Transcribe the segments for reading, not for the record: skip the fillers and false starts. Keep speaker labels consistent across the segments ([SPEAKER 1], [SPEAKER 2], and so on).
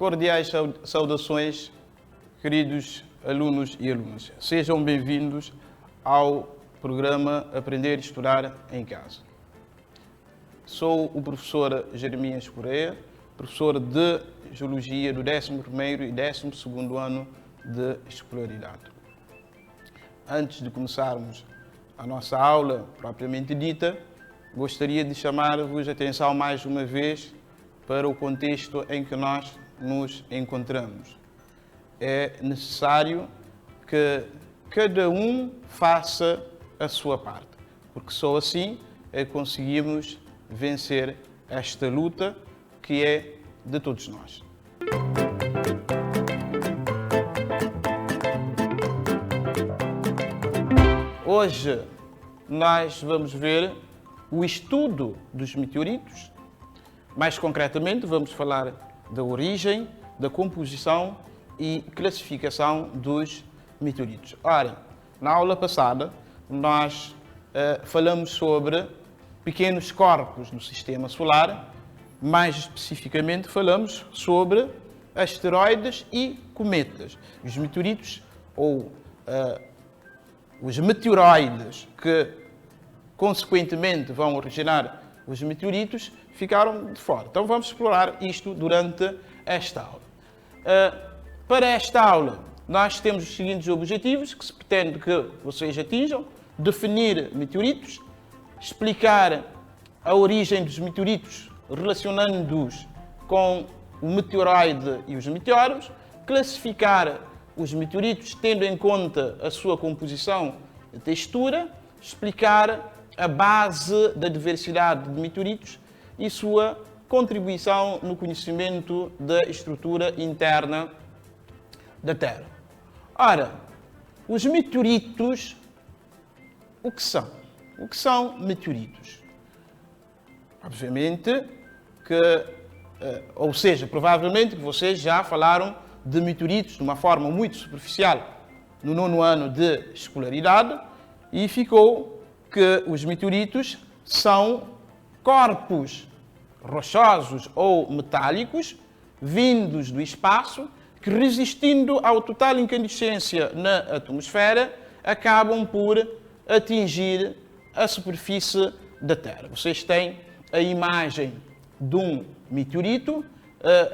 [SPEAKER 1] Cordiais saudações, queridos alunos e alunas. Sejam bem-vindos ao programa Aprender e Estudar em Casa. Sou o professor Jeremias Correia, professor de Geologia do 11º e 12º ano de escolaridade. Antes de começarmos a nossa aula propriamente dita, gostaria de chamar-vos a atenção mais uma vez para o contexto em que nós nos encontramos. É necessário que cada um faça a sua parte, porque só assim é que conseguimos vencer esta luta que é de todos nós. Hoje nós vamos ver o estudo dos meteoritos. Mais concretamente, vamos falar da origem, da composição e classificação dos meteoritos. Ora, na aula passada, nós falamos sobre pequenos corpos do Sistema Solar. Mais especificamente, falamos sobre asteroides e cometas. Os meteoritos, ou os meteoroides, que consequentemente vão originar os meteoritos, ficaram de fora. Então vamos explorar isto durante esta aula. Para esta aula, nós temos os seguintes objetivos que se pretende que vocês atinjam: definir meteoritos, explicar a origem dos meteoritos relacionando-os com o meteoroide e os meteoros, classificar os meteoritos tendo em conta a sua composição e textura, explicar a base da diversidade de meteoritos e sua contribuição no conhecimento da estrutura interna da Terra. Ora, os meteoritos, o que são? O que são meteoritos? Obviamente que, ou seja, provavelmente que vocês já falaram de meteoritos de uma forma muito superficial no 9º ano de escolaridade e ficou que os meteoritos são corpos rochosos ou metálicos vindos do espaço que, resistindo ao total incandescência na atmosfera, acabam por atingir a superfície da Terra. Vocês têm a imagem de um meteorito,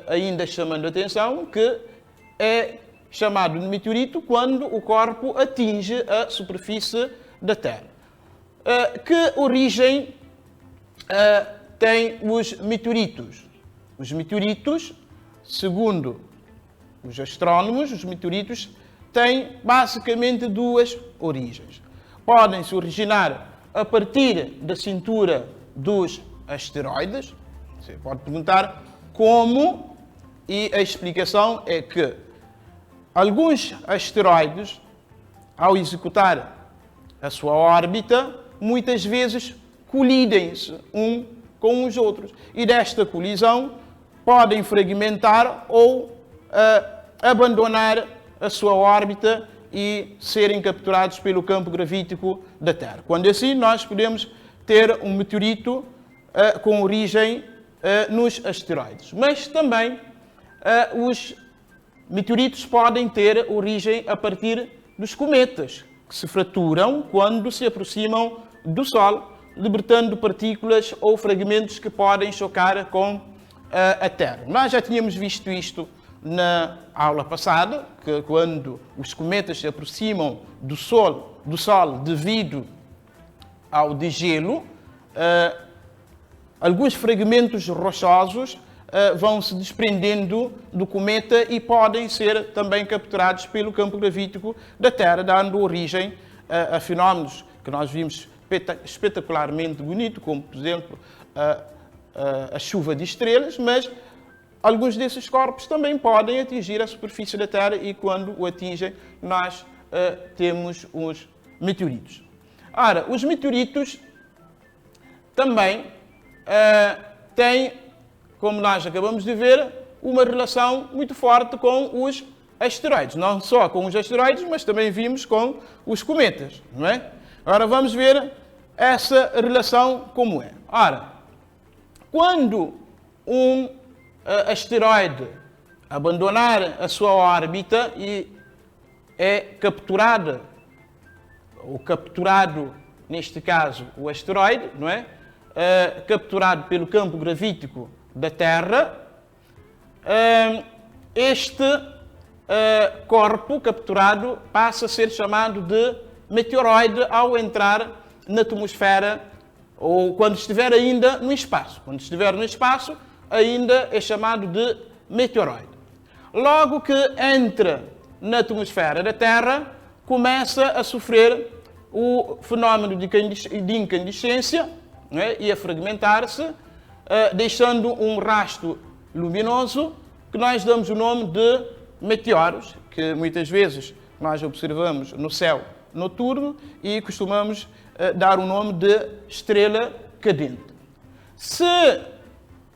[SPEAKER 1] ainda chamando a atenção que é chamado de meteorito quando o corpo atinge a superfície da Terra. Que origem têm os meteoritos? Os meteoritos, segundo os astrónomos, os meteoritos têm basicamente duas origens. Podem se originar a partir da cintura dos asteroides. Você pode perguntar como, e a explicação é que alguns asteroides, ao executar a sua órbita, muitas vezes colidem-se um com os outros. E desta colisão podem fragmentar ou abandonar a sua órbita e serem capturados pelo campo gravítico da Terra. Quando assim, nós podemos ter um meteorito com origem nos asteroides. Mas também os meteoritos podem ter origem a partir dos cometas, que se fraturam quando se aproximam do Sol, libertando partículas ou fragmentos que podem chocar com a Terra. Nós já tínhamos visto isto na aula passada, que quando os cometas se aproximam do Sol devido ao degelo, alguns fragmentos rochosos vão se desprendendo do cometa e podem ser também capturados pelo campo gravítico da Terra, dando origem a fenómenos que nós vimos espetacularmente bonito, como, por exemplo, a chuva de estrelas, mas alguns desses corpos também podem atingir a superfície da Terra e, quando o atingem, nós temos os meteoritos. Ora, os meteoritos também têm, como nós acabamos de ver, uma relação muito forte com os asteroides. Não só com os asteroides, mas também vimos com os cometas, não é? Agora vamos ver essa relação como é. Ora, quando um asteroide abandonar a sua órbita e é capturada, ou capturado, neste caso, o asteroide, não é? Capturado pelo campo gravítico da Terra, este corpo capturado passa a ser chamado de meteoroide ao entrar na atmosfera ou quando estiver ainda no espaço. Quando estiver no espaço, ainda é chamado de meteoroide. Logo que entra na atmosfera da Terra, começa a sofrer o fenómeno de incandescência, não é? E a fragmentar-se, deixando um rastro luminoso que nós damos o nome de meteoros, que muitas vezes nós observamos no céu noturno e costumamos dar o nome de estrela cadente. Se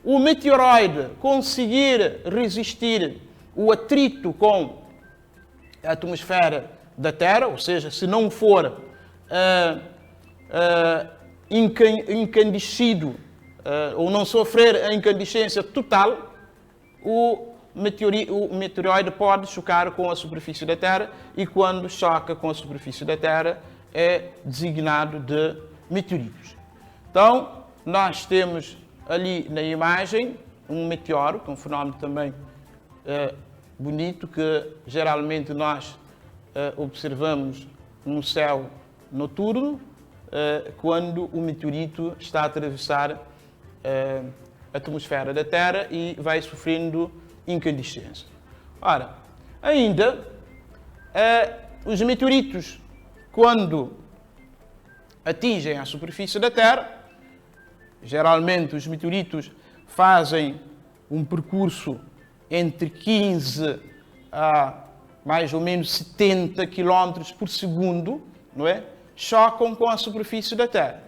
[SPEAKER 1] o meteoroide conseguir resistir o atrito com a atmosfera da Terra, ou seja, se não for incandescido ou não sofrer a incandescência total, o meteoroide pode chocar com a superfície da Terra e quando choca com a superfície da Terra é designado de meteoritos. Então, nós temos ali na imagem um meteoro, que é um fenómeno também bonito, que geralmente nós observamos no céu noturno, quando o meteorito está a atravessar a atmosfera da Terra e vai sofrendo incandescência. Ora, ainda, os meteoritos, quando atingem a superfície da Terra, geralmente os meteoritos fazem um percurso entre 15 a mais ou menos 70 km por segundo, não é? Chocam com a superfície da Terra.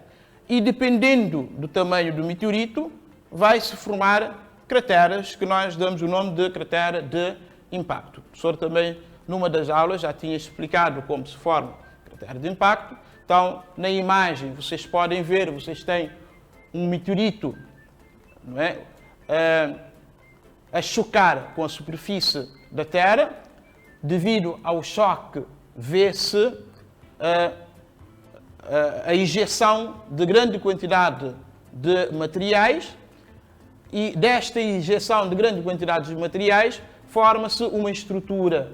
[SPEAKER 1] E dependendo do tamanho do meteorito, vai-se formar crateras que nós damos o nome de cratera de impacto. O professor também, numa das aulas, já tinha explicado como se forma cratera de impacto. Então, na imagem, vocês podem ver, vocês têm um meteorito, não é? A chocar com a superfície da Terra. Devido ao choque, vê-se a injeção de grande quantidade de materiais e desta injeção de grande quantidade de materiais forma-se uma estrutura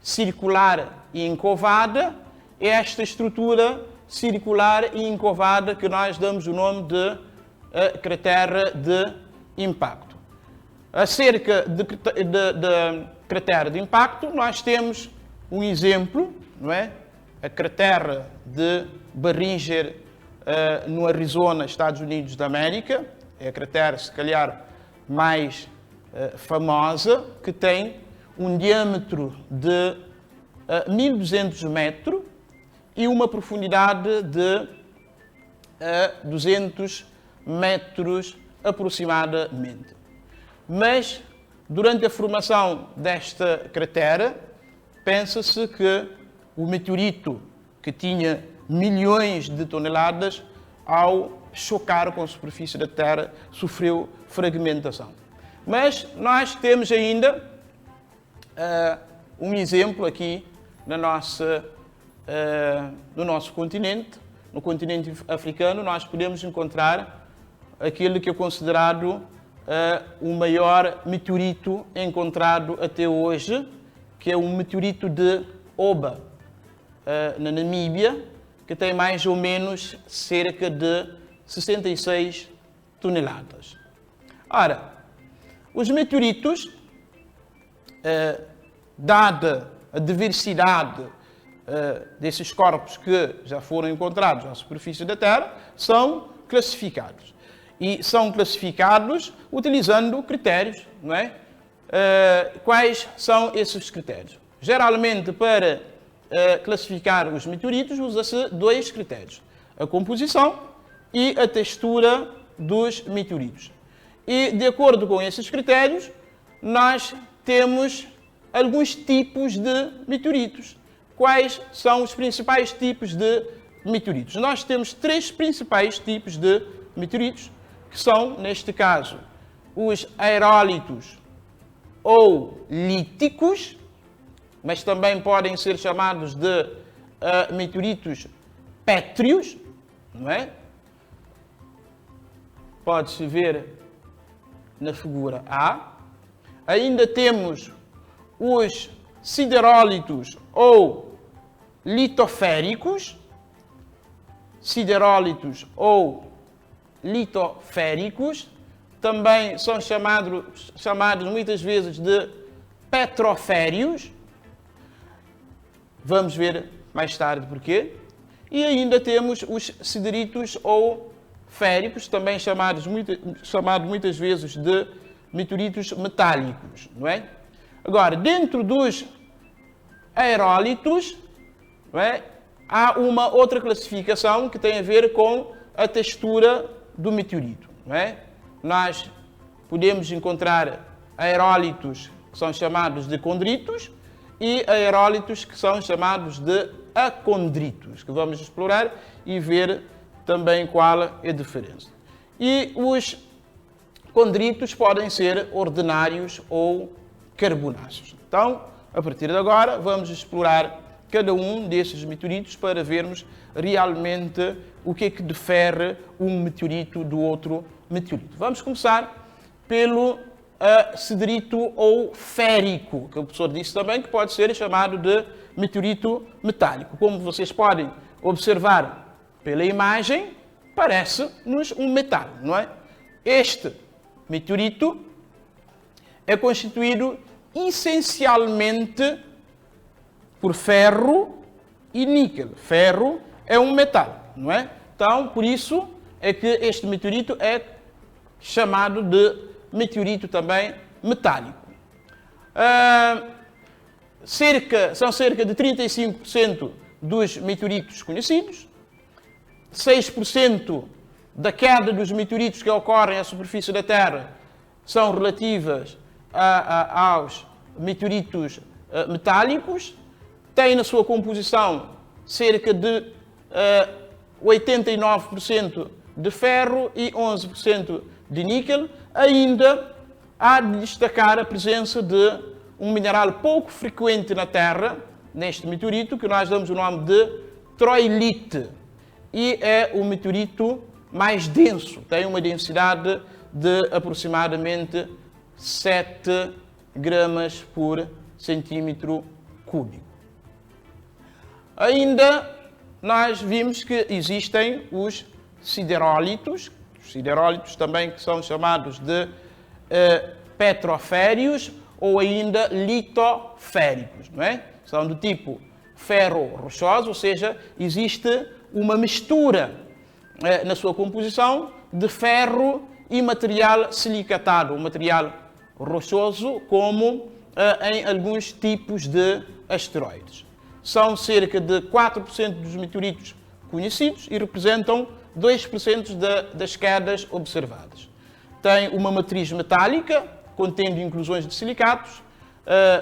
[SPEAKER 1] circular e encovada. Esta estrutura circular e encovada que nós damos o nome de cratera de impacto. Acerca de cratera de impacto, nós temos um exemplo, não é? A cratera de Barringer no Arizona, Estados Unidos da América. É a cratera, se calhar, mais famosa, que tem um diâmetro de 1200 metros e uma profundidade de 200 metros aproximadamente. Mas, durante a formação desta cratera, pensa-se que o meteorito, que tinha milhões de toneladas, ao chocar com a superfície da Terra, sofreu fragmentação. Mas nós temos ainda um exemplo aqui no nosso continente. No continente africano, nós podemos encontrar aquele que é considerado o maior meteorito encontrado até hoje, que é um meteorito de Oba, na Namíbia, que tem mais ou menos cerca de 66 toneladas. Ora, os meteoritos, dada a diversidade desses corpos que já foram encontrados na superfície da Terra, são classificados. E são classificados utilizando critérios, não é? Quais são esses critérios? Geralmente, para classificar os meteoritos, usa-se dois critérios: a composição e a textura dos meteoritos. E, de acordo com esses critérios, nós temos alguns tipos de meteoritos. Quais são os principais tipos de meteoritos? Nós temos três principais tipos de meteoritos, que são, neste caso, os aerólitos ou líticos, mas também podem ser chamados de meteoritos pétreos, não é? Pode-se ver na figura A. Ainda temos os siderólitos ou litoféricos, também são chamados muitas vezes de petroférios. Vamos ver mais tarde porquê. E ainda temos os sideritos ou féricos, também chamados muitas vezes de meteoritos metálicos, não é? Agora, dentro dos aerólitos, não é? Há uma outra classificação que tem a ver com a textura do meteorito, não é? Nós podemos encontrar aerólitos que são chamados de condritos e aerólitos que são chamados de acondritos, que vamos explorar e ver também qual é a diferença. E os condritos podem ser ordinários ou carbonáceos. Então, a partir de agora, vamos explorar cada um desses meteoritos para vermos realmente o que é que difere um meteorito do outro meteorito. Vamos começar pelo siderito ou férico, que o professor disse também que pode ser chamado de meteorito metálico. Como vocês podem observar pela imagem, parece-nos um metal, não é? Este meteorito é constituído essencialmente por ferro e níquel. Ferro é um metal, não é? Então, por isso é que este meteorito é chamado de meteorito também metálico. São cerca de 35% dos meteoritos conhecidos. 6% da queda dos meteoritos que ocorrem à superfície da Terra são relativas aos meteoritos metálicos. Tem na sua composição cerca de 89% de ferro e 11% de níquel. Ainda há de destacar a presença de um mineral pouco frequente na Terra, neste meteorito, que nós damos o nome de troilite. E é o meteorito mais denso, tem uma densidade de aproximadamente 7 gramas por centímetro cúbico. Ainda nós vimos que existem os siderólitos também que são chamados de petroférios ou ainda litoféricos, não é? São do tipo ferro rochoso, ou seja, existe uma mistura na sua composição de ferro e material silicatado, um material rochoso, como em alguns tipos de asteroides. São cerca de 4% dos meteoritos conhecidos e representam 2% das quedas observadas. Tem uma matriz metálica, contendo inclusões de silicatos,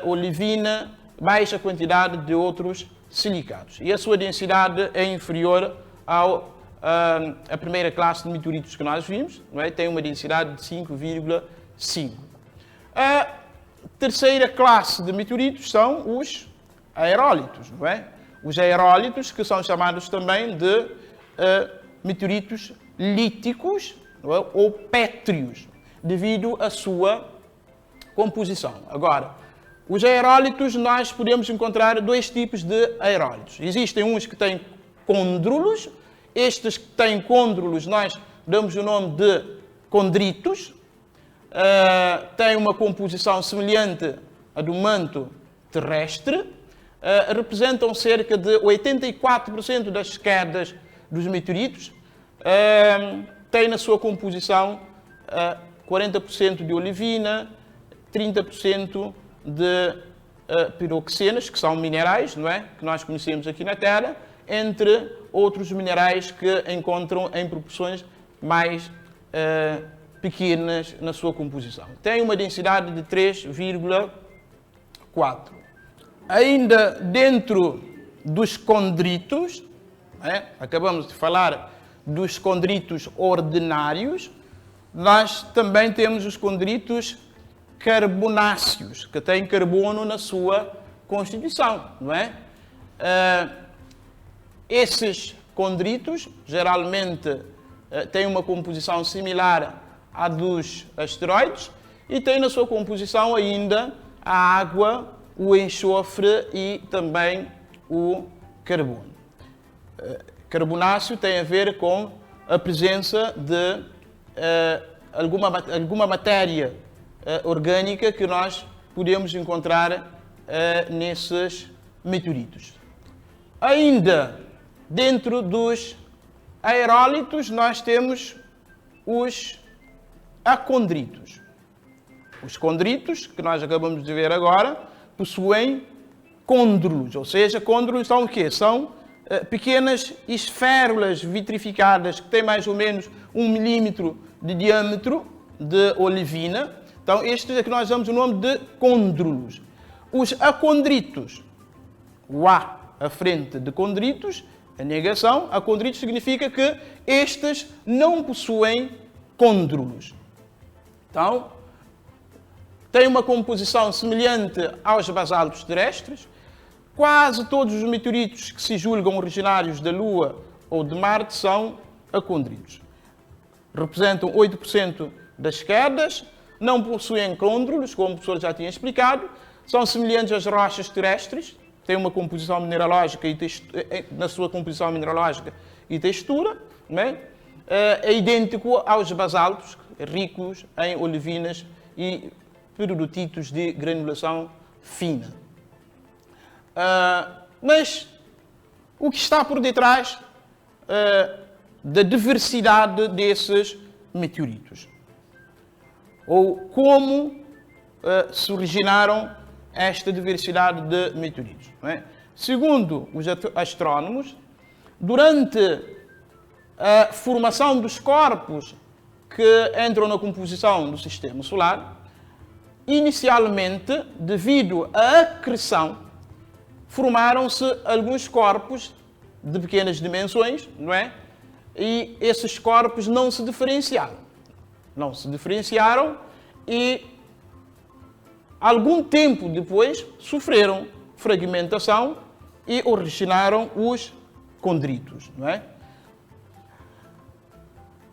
[SPEAKER 1] olivina, baixa quantidade de outros silicatos. E a sua densidade é inferior à primeira classe de meteoritos que nós vimos, não é? Tem uma densidade de 5,5. A terceira classe de meteoritos são os aerólitos, não é? Os aerólitos, que são chamados também de meteoritos líticos, não é? Ou pétreos, devido à sua composição. Agora, os aerólitos, nós podemos encontrar dois tipos de aerólitos. Existem uns que têm côndrulos. Estes que têm côndrulos, nós damos o nome de condritos. Têm uma composição semelhante à do manto terrestre. Representam cerca de 84% das quedas dos meteoritos. Tem na sua composição 40% de olivina, 30% de piroxenas, que são minerais, não é? Que nós conhecemos aqui na Terra, entre outros minerais que encontram em proporções mais pequenas na sua composição. Tem uma densidade de 3,4. Ainda dentro dos condritos, acabamos de falar dos condritos ordinários, nós também temos os condritos carbonáceos, que têm carbono na sua constituição, não é? Esses condritos geralmente têm uma composição similar à dos asteroides e têm na sua composição ainda a água, o enxofre e também o carbono. Carbonáceo tem a ver com a presença de alguma matéria orgânica que nós podemos encontrar nesses meteoritos. Ainda dentro dos aerólitos nós temos os acondritos. Os condritos, que nós acabamos de ver agora, possuem côndrulos, ou seja, côndrulos são o quê? São pequenas esférulas vitrificadas que têm mais ou menos 1 milímetro de diâmetro de olivina. Então, estes é que nós damos o nome de côndrulos. Os acondritos, o A à frente de condritos, a negação, acondritos significa que estes não possuem côndrulos. Então, tem uma composição semelhante aos basaltos terrestres. Quase todos os meteoritos que se julgam originários da Lua ou de Marte são acondritos. Representam 8% das quedas, não possuem côndrulos, como o professor já tinha explicado, são semelhantes às rochas terrestres, têm uma composição mineralógica e na sua composição mineralógica e textura, não é? É idêntico aos basaltos, ricos em olivinas e peridotitos de granulação fina. Mas o que está por detrás da diversidade desses meteoritos? Ou como se originaram esta diversidade de meteoritos? Não é? Segundo os astrónomos, durante a formação dos corpos que entram na composição do Sistema Solar, inicialmente, devido à acreção, formaram-se alguns corpos de pequenas dimensões, não é? E esses corpos não se diferenciaram. Não se diferenciaram e, algum tempo depois, sofreram fragmentação e originaram os condritos, não é?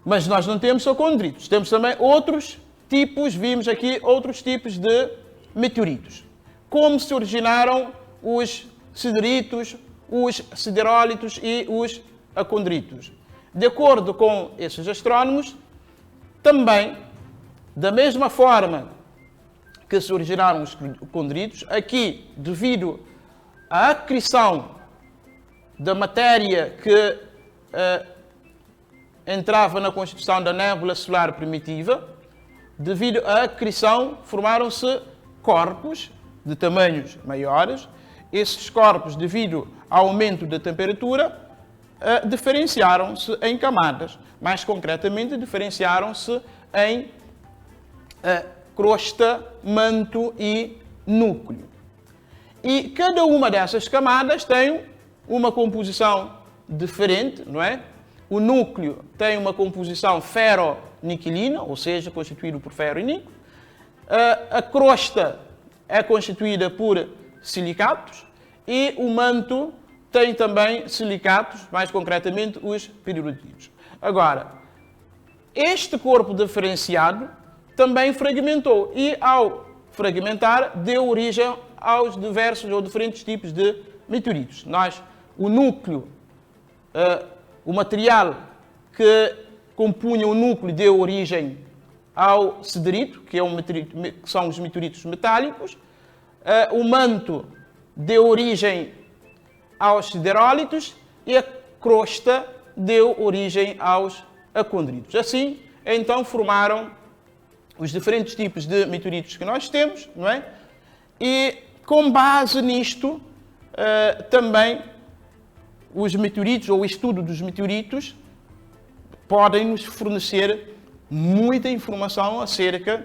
[SPEAKER 1] Mas nós não temos só condritos, temos também outros tipos, vimos aqui outros tipos de meteoritos. Como se originaram os sideritos, os siderólitos e os acondritos. De acordo com esses astrónomos, também, da mesma forma que se originaram os condritos, aqui, devido à acreção da matéria que entrava na constituição da nébula solar primitiva, devido à acreção, formaram-se corpos de tamanhos maiores. Esses corpos, devido ao aumento da temperatura, diferenciaram-se em camadas. Mais concretamente, diferenciaram-se em crosta, manto e núcleo. E cada uma dessas camadas tem uma composição diferente, não é? O núcleo tem uma composição ferro-niquelina, ou seja, constituído por ferro e níquel. A crosta é constituída por silicatos e o manto tem também silicatos, mais concretamente os peridotitos. Agora, este corpo diferenciado também fragmentou e, ao fragmentar, deu origem aos diversos ou diferentes tipos de meteoritos. O núcleo, o material que compunha o núcleo deu origem ao siderito, que são os meteoritos metálicos. O manto deu origem aos siderólitos e a crosta deu origem aos acondritos. Assim, então, formaram os diferentes tipos de meteoritos que nós temos, não é? E, com base nisto, também os meteoritos, ou o estudo dos meteoritos, podem nos fornecer muita informação acerca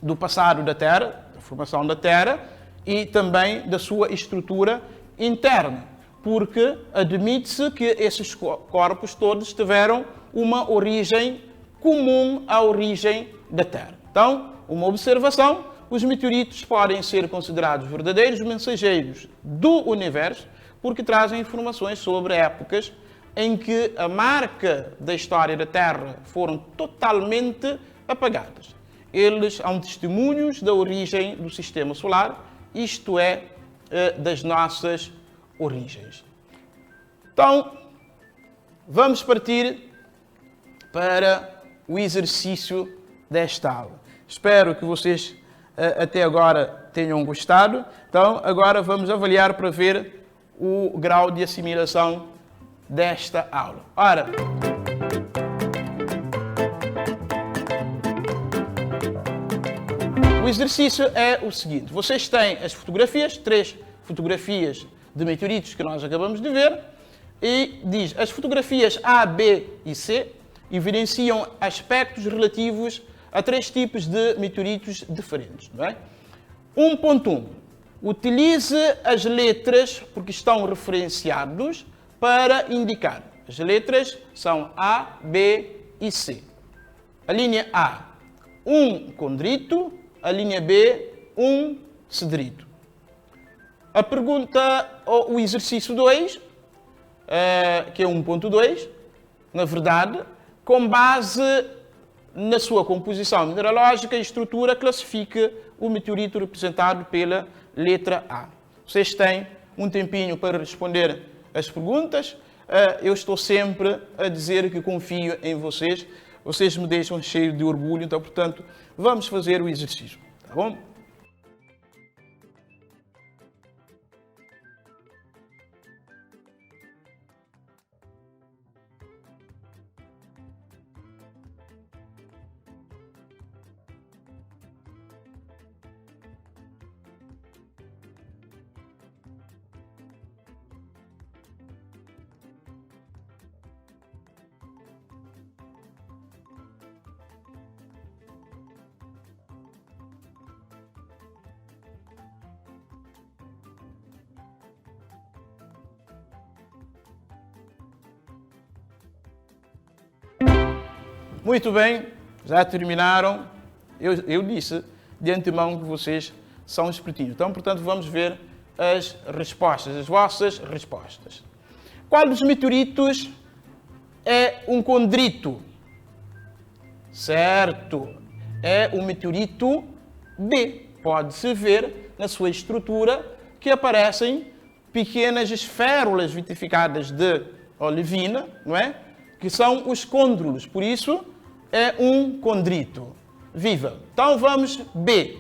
[SPEAKER 1] do passado da Terra, da formação da Terra e também da sua estrutura interna, porque admite-se que esses corpos todos tiveram uma origem comum à origem da Terra. Então, uma observação: os meteoritos podem ser considerados verdadeiros mensageiros do universo porque trazem informações sobre épocas em que a marca da história da Terra foram totalmente apagadas. Eles são testemunhos da origem do Sistema Solar, isto é, das nossas origens. Então, vamos partir para o exercício desta aula. Espero que vocês até agora tenham gostado. Então, agora vamos avaliar para ver o grau de assimilação desta aula. Ora, o exercício é o seguinte: vocês têm as fotografias, 3 fotografias de meteoritos que nós acabamos de ver, e diz: as fotografias A, B e C evidenciam aspectos relativos a 3 tipos de meteoritos diferentes. Não é? 1.1. Utilize as letras, porque estão referenciados, para indicar. As letras são A, B e C. A linha A, um condrito. A linha B, um cedrito. A pergunta, ou o exercício 2, que é 1.2, na verdade, com base na sua composição mineralógica e estrutura, classifica o meteorito representado pela letra A. Vocês têm um tempinho para responder as perguntas. Eu estou sempre a dizer que confio em vocês. Vocês me deixam cheio de orgulho, então, portanto, vamos fazer o exercício, tá bom? Muito bem, já terminaram. Eu disse de antemão que vocês são espertinhos. Então, portanto, vamos ver as respostas, as vossas respostas. Qual dos meteoritos é um condrito? Certo, é o meteorito B. Pode-se ver na sua estrutura que aparecem pequenas esférulas vitrificadas de olivina, não é? Que são os côndrulos, por isso é um condrito. Viva! Então vamos B.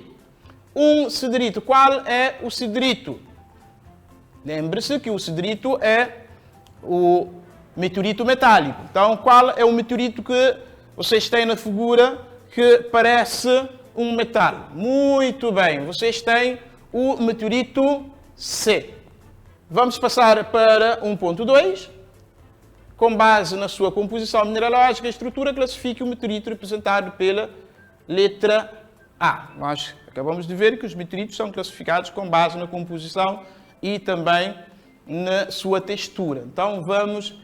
[SPEAKER 1] Um cedrito. Qual é o cedrito? Lembre-se que o cedrito é o meteorito metálico. Então qual é o meteorito que vocês têm na figura que parece um metal? Muito bem, vocês têm o meteorito C. Vamos passar para 1.2. Com base na sua composição mineralógica e estrutura, classifique o meteorito representado pela letra A. Nós acabamos de ver que os meteoritos são classificados com base na composição e também na sua textura. Então vamos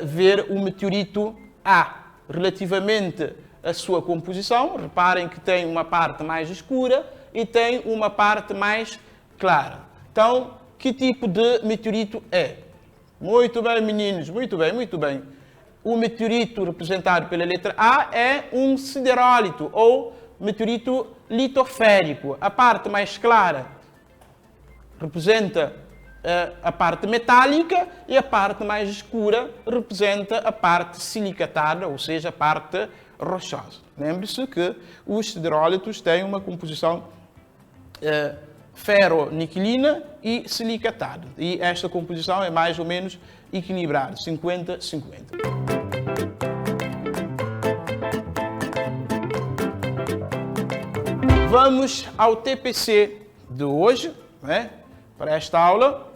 [SPEAKER 1] ver o meteorito A. Relativamente à sua composição, reparem que tem uma parte mais escura e tem uma parte mais clara. Então, que tipo de meteorito é? Muito bem, meninos, muito bem, muito bem. O meteorito representado pela letra A é um siderólito ou meteorito litosférico. A parte mais clara representa a parte metálica e a parte mais escura representa a parte silicatada, ou seja, a parte rochosa. Lembre-se que os siderólitos têm uma composição ferro-niquelina e silicatada. E esta composição é mais ou menos equilibrada, 50-50. Vamos ao TPC de hoje, né? Para esta aula.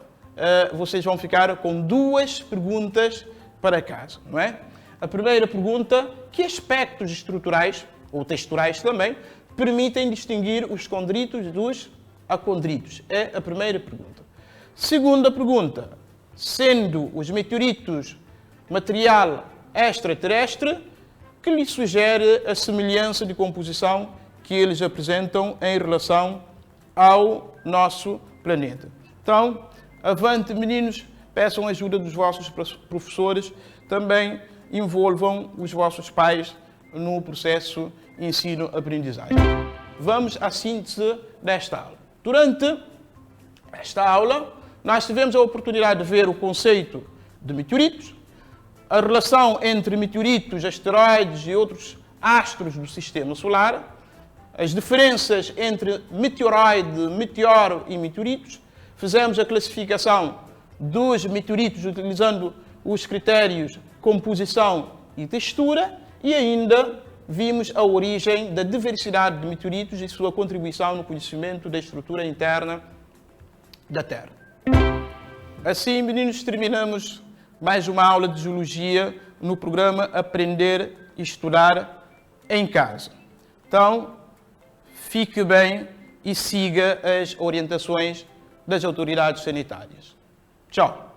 [SPEAKER 1] Vocês vão ficar com 2 perguntas para casa, não é? A primeira pergunta: que aspectos estruturais, ou texturais também, permitem distinguir os condritos dos acondritos? É a primeira pergunta. Segunda pergunta: sendo os meteoritos material extraterrestre, que lhe sugere a semelhança de composição que eles apresentam em relação ao nosso planeta. Então, avante, meninos, peçam a ajuda dos vossos professores, também envolvam os vossos pais no processo ensino-aprendizagem. Vamos à síntese desta aula. Durante esta aula, nós tivemos a oportunidade de ver o conceito de meteoritos, a relação entre meteoritos, asteroides e outros astros do Sistema Solar, as diferenças entre meteoroide, meteoro e meteoritos. Fizemos a classificação dos meteoritos utilizando os critérios composição e textura e ainda vimos a origem da diversidade de meteoritos e sua contribuição no conhecimento da estrutura interna da Terra. Assim, meninos, terminamos mais uma aula de Geologia no programa Aprender e Estudar em Casa. Então, fique bem e siga as orientações das autoridades sanitárias. Tchau!